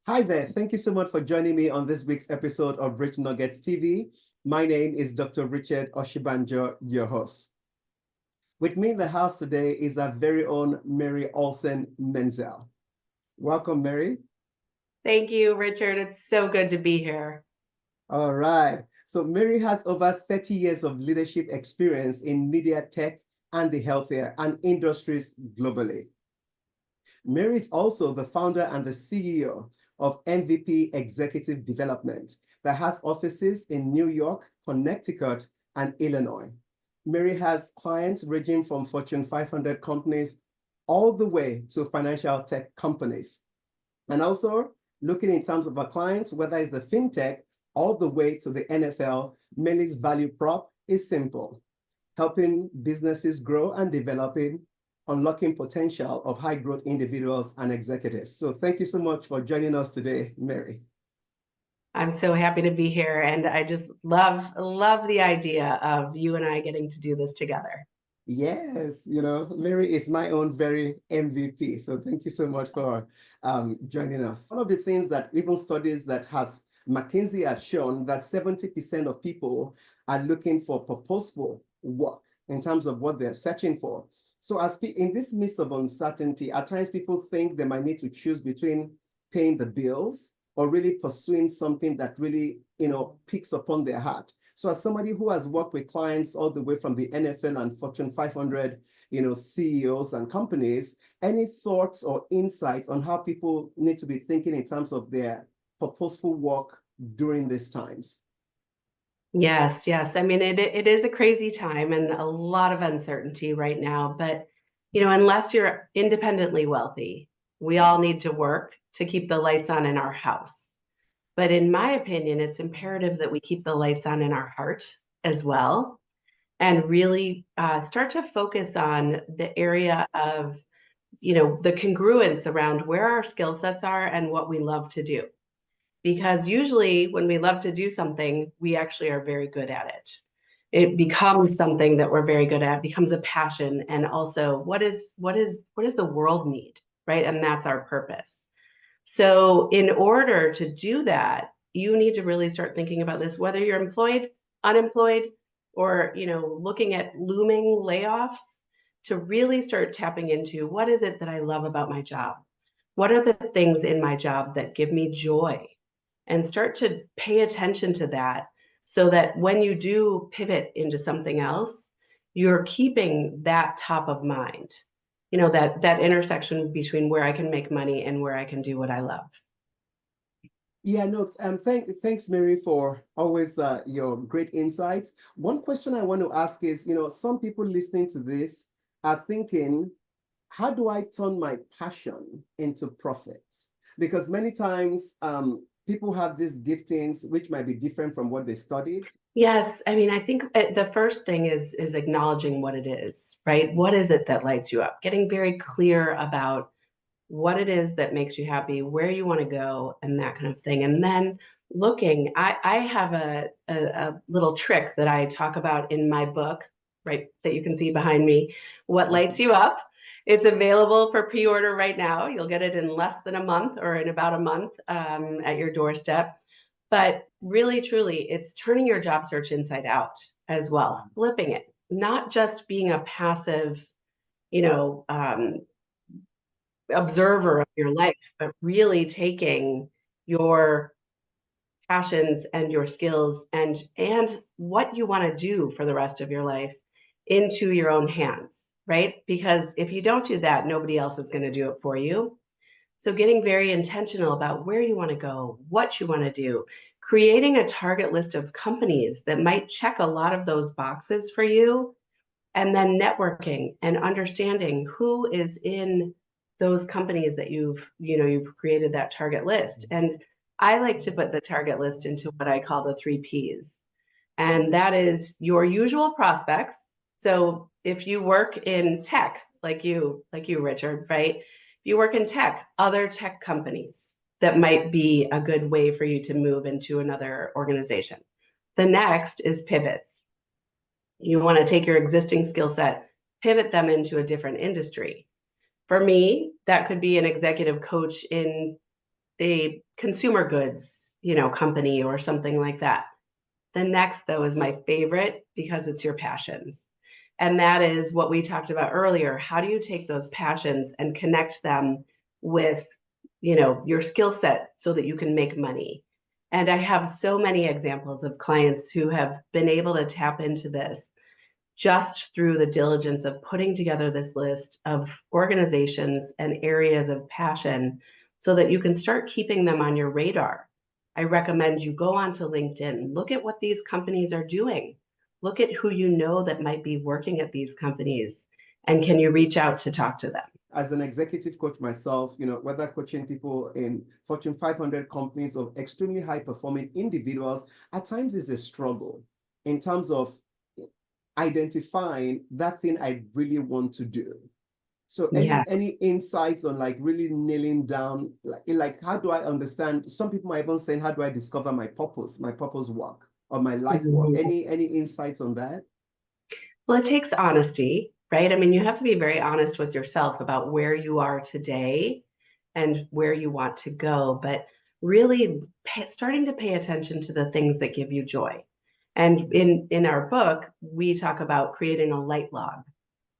Hi there. Thank you so much for joining me on this week's episode of Rich Nuggets TV. My name is Dr. Richard Oshibanjo, your host. With me in the house today is our very own Mary Olson-Menzel. Welcome, Mary. Thank you, Richard. It's so good to be here. All right. So Mary has over 30 years of leadership experience in media tech and the healthcare and industries globally. Mary is also the founder and the CEO of MVP Executive Development that has offices in New York, Connecticut, and Illinois. Mary has clients ranging from Fortune 500 companies all the way to financial tech companies. And also looking in terms of our clients, whether it's the fintech all the way to the NFL, Mary's value prop is simple: helping businesses grow and developing, unlocking potential of high growth individuals and executives. So thank you so much for joining us today, Mary. I'm so happy to be here, and I just love the idea of you and I getting to do this together. Yes, Mary is my own very MVP. So thank you so much for joining us. One of the things that even studies that have McKinsey have shown that 70% of people are looking for purposeful work in terms of what they're searching for. So in this midst of uncertainty, at times people think they might need to choose between paying the bills or really pursuing something that really, picks upon their heart. So as somebody who has worked with clients all the way from the NFL and Fortune 500, CEOs and companies, any thoughts or insights on how people need to be thinking in terms of their purposeful work during these times? Yes, yes. I mean, it is a crazy time and a lot of uncertainty right now. But, unless you're independently wealthy, we all need to work to keep the lights on in our house. But in my opinion, it's imperative that we keep the lights on in our heart as well, and really start to focus on the area of, the congruence around where our skill sets are and what we love to do. Because usually when we love to do something, we actually are very good at it. It becomes something that we're very good at, becomes a passion. And also what does the world need, right? And that's our purpose. So in order to do that, you need to really start thinking about this, whether you're employed, unemployed, or looking at looming layoffs, to really start tapping into what is it that I love about my job? What are the things in my job that give me joy? And start to pay attention to that, so that when you do pivot into something else, you're keeping that top of mind, that intersection between where I can make money and where I can do what I love. Yeah, no, thanks, Mary, for always your great insights. One question I want to ask is, some people listening to this are thinking, how do I turn my passion into profit? Because many times people have these giftings which might be different from what they studied. Yes, I mean, I think the first thing is acknowledging what it is, right? What is it that lights you up? Getting very clear about what it is that makes you happy, where you want to go, and that kind of thing. And then I have a little trick that I talk about in my book, right, that you can see behind me, What Lights You Up. It's available for pre-order right now. You'll get it in less than a month, or in about a month, at your doorstep. But really, truly, it's turning your job search inside out as well, flipping it, not just being a passive, you know, um, observer of your life, but really taking your passions and your skills and what you want to do for the rest of your life into your own hands, right? Because if you don't do that, nobody else is going to do it for you. So getting very intentional about where you want to go, what you want to do, creating a target list of companies that might check a lot of those boxes for you, and then networking and understanding who is in those companies that you've created that target list. And I like to put the target list into what I call the 3 Ps. And that is your usual prospects. So if you work in tech, like you, Richard, right? If you work in tech, other tech companies that might be a good way for you to move into another organization. The next is pivots. You want to take your existing skill set, pivot them into a different industry. For me, that could be an executive coach in a consumer goods, company or something like that. The next, though, is my favorite because it's your passions. And that is what we talked about earlier. How do you take those passions and connect them with, your skill set so that you can make money? And I have so many examples of clients who have been able to tap into this just through the diligence of putting together this list of organizations and areas of passion so that you can start keeping them on your radar. I recommend you go onto LinkedIn, look at what these companies are doing, look at who you know that might be working at these companies, and can you reach out to talk to them? As an executive coach myself, whether coaching people in Fortune 500 companies or extremely high performing individuals, at times is a struggle in terms of identifying that thing I really want to do. So Yes. any insights on like really nailing down, like how do I understand? Some people might even say, how do I discover my purpose work or my life work? Any insights on that? Well, it takes honesty, right? I mean, you have to be very honest with yourself about where you are today and where you want to go, but really starting to pay attention to the things that give you joy. And in our book, we talk about creating a light log.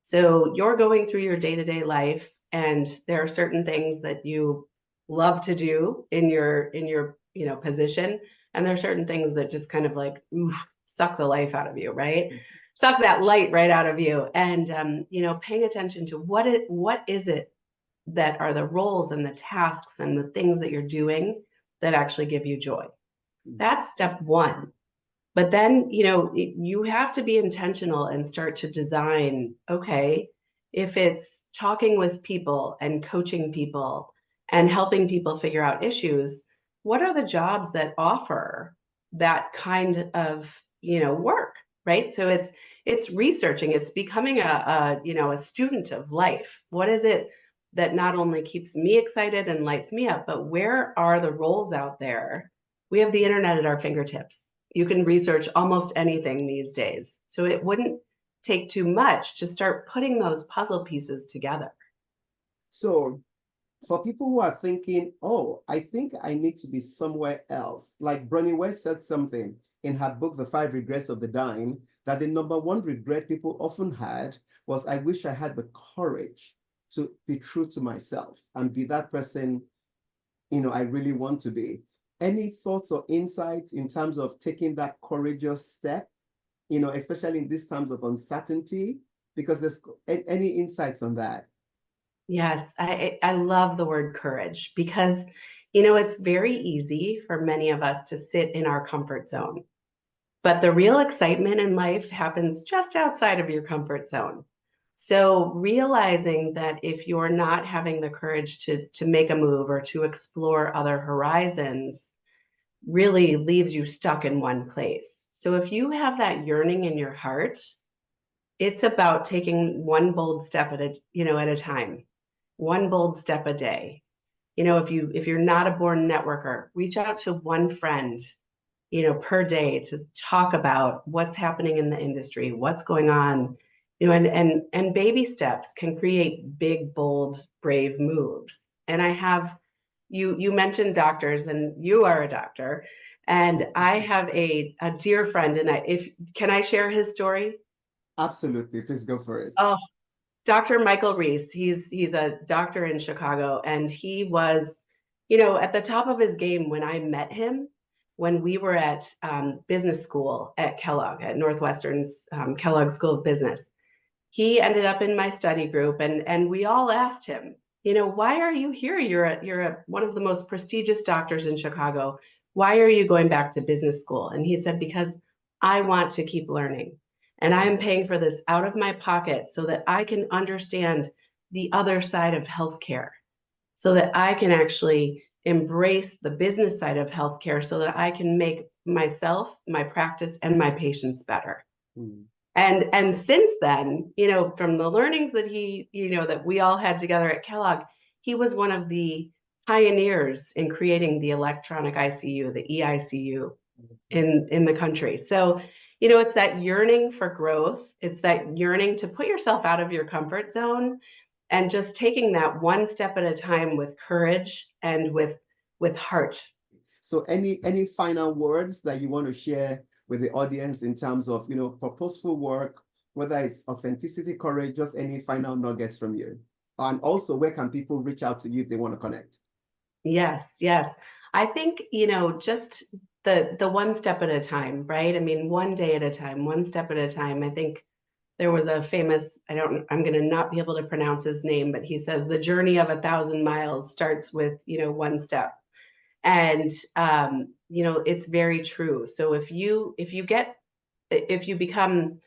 So you're going through your day-to-day life, and there are certain things that you love to do in your position, and there are certain things that just kind of like suck the life out of you, right? Suck that light right out of you. And paying attention to what is it that are the roles and the tasks and the things that you're doing that actually give you joy. That's step one. But then, you have to be intentional and start to design, okay, if it's talking with people and coaching people and helping people figure out issues, what are the jobs that offer that kind of, work, right? So it's researching, it's becoming a student of life. What is it that not only keeps me excited and lights me up, but where are the roles out there? We have the internet at our fingertips. You can research almost anything these days. So it wouldn't take too much to start putting those puzzle pieces together. So for people who are thinking, oh, I think I need to be somewhere else, like Bronnie West said something in her book, The 5 Regrets of the Dying, that the number one regret people often had was, I wish I had the courage to be true to myself and be that person, I really want to be. Any thoughts or insights in terms of taking that courageous step, especially in these times of uncertainty? Because there's any insights on that? Yes, I love the word courage because, it's very easy for many of us to sit in our comfort zone. But the real excitement in life happens just outside of your comfort zone. So realizing that if you're not having the courage to make a move or to explore other horizons, really leaves you stuck in one place. So if you have that yearning in your heart, it's about taking one bold step at a time, one bold step a day. If you're not a born networker, reach out to one friend, per day to talk about what's happening in the industry, what's going on, and baby steps can create big, bold, brave moves. And I have you mentioned doctors, and you are a doctor, and I have a dear friend, and if can I share his story? Absolutely, please go for it. Oh, Dr. Michael Reese, he's a doctor in Chicago, and he was, at the top of his game when I met him, when we were at business school at Kellogg, at Northwestern's Kellogg School of Business. He ended up in my study group, and we all asked him, why are you here? You're one of the most prestigious doctors in Chicago. Why are you going back to business school? And he said, because I want to keep learning. And I am paying for this out of my pocket so that I can understand the other side of healthcare, so that I can actually embrace the business side of healthcare so that I can make myself, my practice, and my patients better. Mm. And since then, from the learnings that that we all had together at Kellogg, he was one of the pioneers in creating the electronic ICU, the EICU in the country. So, it's that yearning for growth. It's that yearning to put yourself out of your comfort zone and just taking that one step at a time with courage and with with heart. So any final words that you want to share with the audience in terms of, purposeful work, whether it's authenticity, courage, just any final nuggets from you? And also, where can people reach out to you if they want to connect? Yes, yes. I think, just the one step at a time, right? I mean, one day at a time, one step at a time. I think there was a famous, I'm going to not be able to pronounce his name, but he says the journey of 1,000 miles starts with, one step. And, it's very true. So if you become,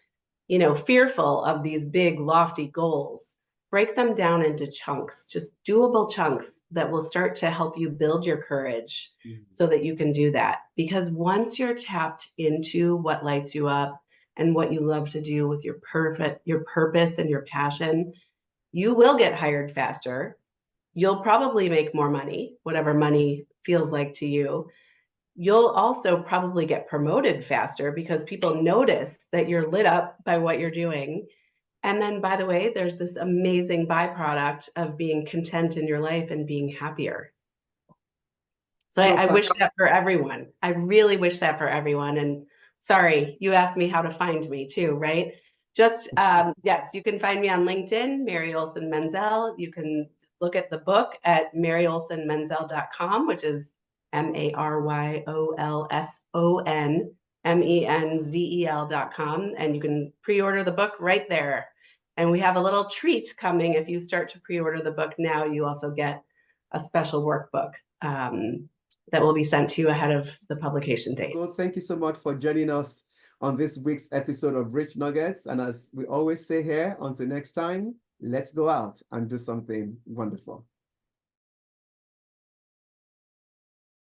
fearful of these big lofty goals, break them down into chunks, just doable chunks that will start to help you build your courage so that you can do that. Because once you're tapped into what lights you up and what you love to do with your purpose and your passion, you will get hired faster. You'll probably make more money, whatever money feels like to you. You'll also probably get promoted faster because people notice that you're lit up by what you're doing. And then, by the way, there's this amazing byproduct of being content in your life and being happier. So I wish that for everyone. I really wish that for everyone. And sorry, you asked me how to find me too, right? Just, yes, you can find me on LinkedIn, Mary Olson-Menzel. You can look at the book at maryolsonmenzel.com, which is MaryOlsonMenzel.com. And you can pre-order the book right there. And we have a little treat coming. If you start to pre-order the book now, you also get a special workbook that will be sent to you ahead of the publication date. Well, thank you so much for joining us on this week's episode of Rich Nuggets. And as we always say here, until next time, let's go out and do something wonderful.